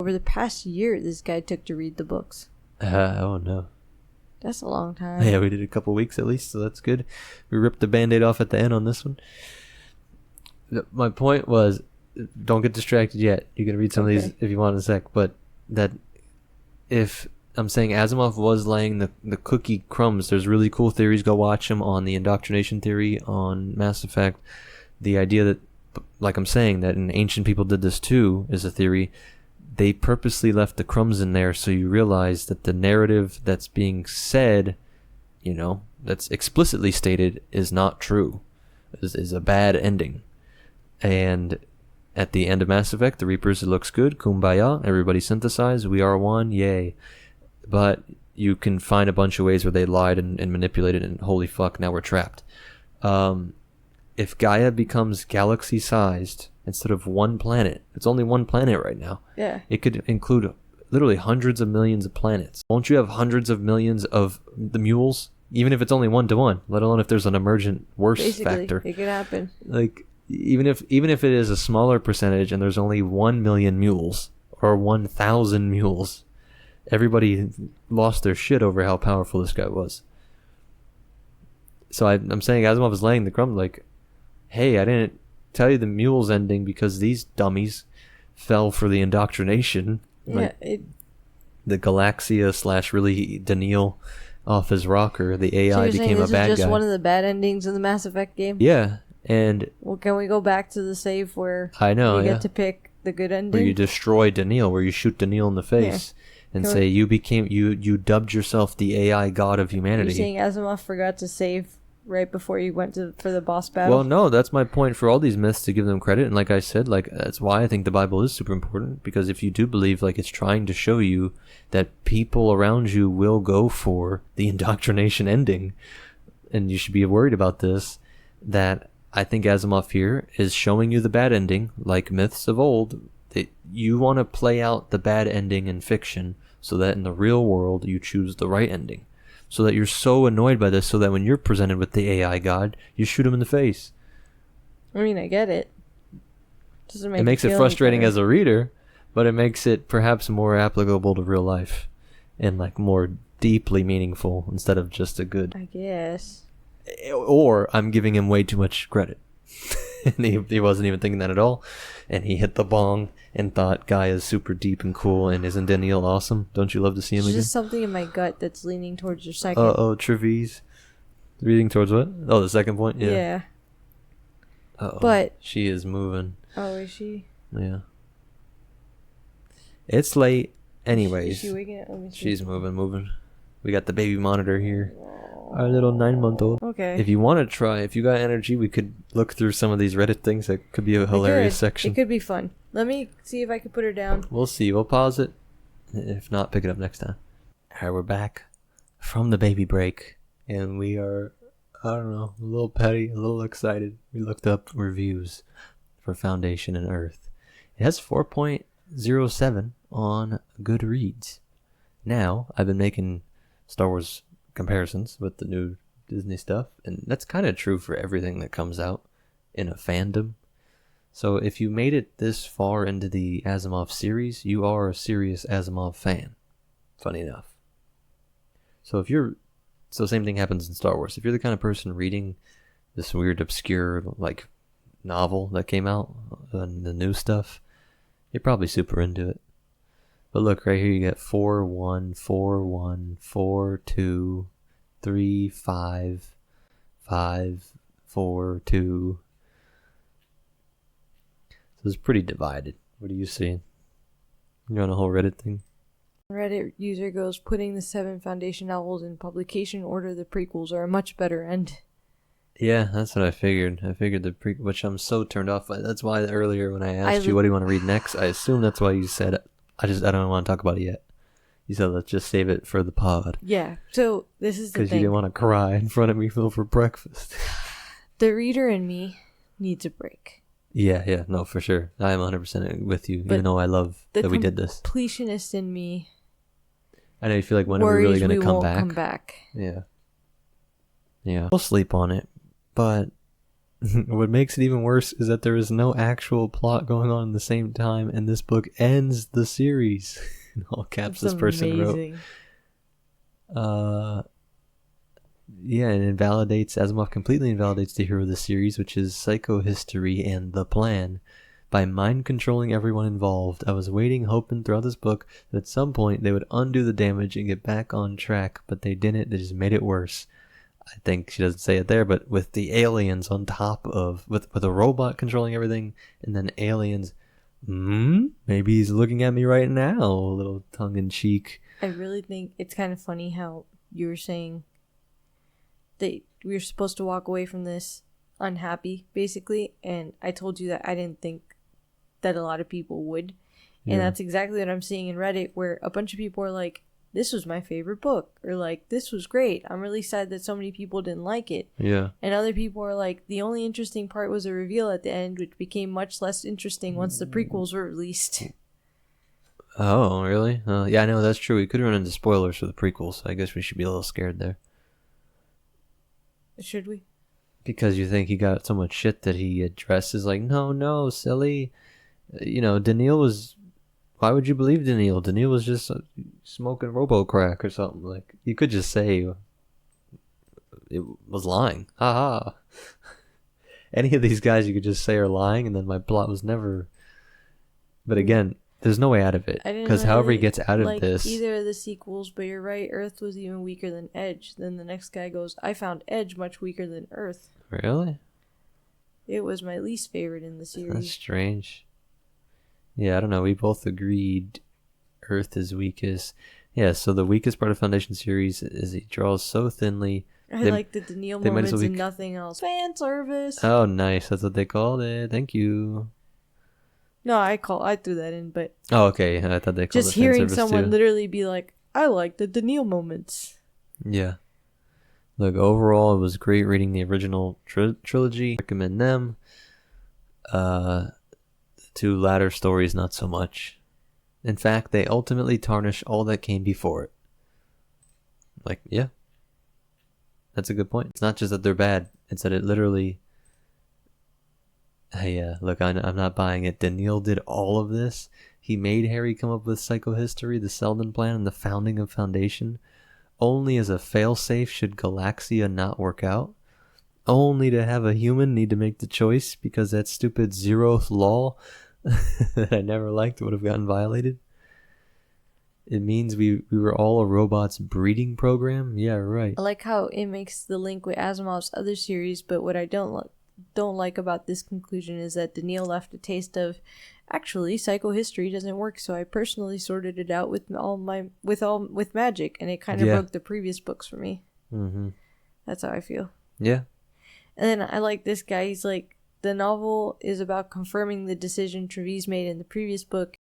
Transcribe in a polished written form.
Over the past year, this guy took to read the books. Oh no. That's a long time. Yeah, we did a couple weeks at least, so that's good. We ripped the Band-Aid off at the end on this one. My point was, don't get distracted yet. You can read some of these if you want in a sec, but that if I'm saying Asimov was laying the cookie crumbs, there's really cool theories. Go watch them on the indoctrination theory on Mass Effect. The idea that, like I'm saying, that ancient people did this too is a theory. They purposely left the crumbs in there so you realize that the narrative that's being said, that's explicitly stated, is not true, is a bad ending. And at the end of Mass Effect, the Reapers, it looks good, kumbaya, everybody synthesized, we are one, yay. But you can find a bunch of ways where they lied and manipulated, and holy fuck, now we're trapped. If Gaia becomes galaxy-sized instead of one planet, it's only one planet right now. Yeah. It could include literally hundreds of millions of planets. Won't you have hundreds of millions of the mules? Even if it's only 1-to-1, let alone if there's an emergent worse factor. It could happen. Like, even if it is a smaller percentage and there's only 1 million mules or 1,000 mules, everybody lost their shit over how powerful this guy was. So I'm saying Asimov is laying the crumb, like, hey, I didn't tell you the mules ending because these dummies fell for the indoctrination. Yeah, like, the Galaxia / really Daniil off his rocker, the AI became a bad guy. This is just one of the bad endings in the Mass Effect game? Yeah, and... Well, can we go back to the save where I know, you get to pick the good ending? Where you destroy Daniil, where you shoot Daniil in the face and say, you dubbed yourself the AI god of humanity. You're saying Asimov forgot to save right before you went for the boss battle? Well, no, that's my point for all these myths, to give them credit. And like I said, that's why I think the Bible is super important, because if you do believe, it's trying to show you that people around you will go for the indoctrination ending, and you should be worried about this, that I think Asimov here is showing you the bad ending, like myths of old. That you want to play out the bad ending in fiction so that in the real world you choose the right ending. So that you're so annoyed by this, so that when you're presented with the AI god, you shoot him in the face. I mean, I get it. It makes it frustrating as a reader, but it makes it perhaps more applicable to real life and more deeply meaningful instead of just a good. I guess. Or I'm giving him way too much credit. And he wasn't even thinking that at all. And he hit the bong and thought Gaia's super deep and cool, and isn't Daniil awesome? Don't you love to see him again? There's just something in my gut that's leaning towards your second. Trevize. Leaning towards what? Oh, the second point? Yeah. But she is moving. Oh, is she? Yeah. It's late. Anyways. Is she waking up? Let me see. She's moving. We got the baby monitor here. Our little 9-month-old. Okay. If you want to try, if you got energy, we could look through some of these Reddit things. That could be a hilarious section. It could be fun. Let me see if I can put her down. We'll see. We'll pause it. If not, pick it up next time. Alright, we're back from the baby break. And we are, I don't know, a little petty, a little excited. We looked up reviews for Foundation and Earth. It has 4.07 on Goodreads. Now, I've been making Star Wars comparisons with the new Disney stuff, and that's kind of true for everything that comes out in a fandom. So if you made it this far into the Asimov series, you are a serious Asimov fan. Funny enough. So same thing happens in Star Wars. If you're the kind of person reading this weird, obscure, novel that came out, and the new stuff, you're probably super into it. But look, right here you get 4, 1, 4, 1, 4, 2, 3, 5, 5, 4, 2. So it's pretty divided. What are you seeing? You're on a whole Reddit thing? Reddit user goes, putting the 7 Foundation novels in publication order, the prequels are a much better end. Yeah, that's what I figured. I figured which I'm so turned off by. That's why earlier when I asked you what do you want to read next, I assume that's why you said I don't want to talk about it yet. You said let's just save it for the pod. Yeah, so this is the thing. Because you didn't want to cry in front of me for breakfast. The reader in me needs a break. Yeah, no, for sure. I am 100% with you, even though I love that we did this. The completionist in me I know you feel like when are we really going to come back? Come back. Yeah. We'll sleep on it, but what makes it even worse is that there is no actual plot going on at the same time, and this book ends the series. In all caps, That's this person amazing. wrote. Yeah, and Asimov completely invalidates the hero of the series, which is psychohistory and the plan, by mind controlling everyone involved. I was waiting, hoping throughout this book that at some point they would undo the damage and get back on track, but they didn't. They just made it worse. I think she doesn't say it there, but with the aliens on top of, with a robot controlling everything, and then aliens, maybe he's looking at me right now, a little tongue in cheek. I really think it's kind of funny how you were saying that we were supposed to walk away from this unhappy, basically, and I told you that I didn't think that a lot of people would. Yeah. And that's exactly what I'm seeing in Reddit, where a bunch of people are like, this was my favorite book, or like, this was great. I'm really sad that so many people didn't like it. Yeah. And other people are like, the only interesting part was a reveal at the end, which became much less interesting once the prequels were released. Oh, really? Yeah, I know, that's true. We could run into spoilers for the prequels. I guess we should be a little scared there. Should we? Because you think he got so much shit that he addresses, like, no, silly. Daniil was... Why would you believe Daniil? Daniil was just smoking robo-crack or something. Like, you could just say it was lying. Ha ha. Any of these guys you could just say are lying, and then my plot was never... But again, there's no way out of it. Because however he gets out of this... either of the sequels, but you're right, Earth was even weaker than Edge. Then the next guy goes, I found Edge much weaker than Earth. Really? It was my least favorite in the series. That's strange. Yeah, I don't know. We both agreed Earth is weakest. Yeah, so the weakest part of Foundation series is he draws so thinly. I like the Daniil moments and nothing else. Fan service. Oh, nice. That's what they called it. Thank you. No, I threw that in, but... Oh, okay. I thought they called it just hearing someone too. literally be like, I like the Daniil moments. Yeah. Look, overall, it was great reading the original trilogy. Recommend them. Two latter stories, not so much. In fact, they ultimately tarnish all that came before it. Like, yeah. That's a good point. It's not just that they're bad. It's that it literally... Yeah, look, I'm not buying it. Daniil did all of this. He made Harry come up with psychohistory, the Selden plan, and the founding of Foundation. Only as a failsafe should Galaxia not work out. Only to have a human need to make the choice because that stupid zeroth law that I never liked would have gotten violated. It means we were all a robot's breeding program? Yeah, right. I like how it makes the link with Asimov's other series, but what I don't like about this conclusion is that Daniil left a taste of, actually, psychohistory doesn't work, so I personally sorted it out with magic, and it kind of broke the previous books for me. Mm-hmm. That's how I feel. Yeah. And then I like this guy. He's like, the novel is about confirming the decision Treves made in the previous book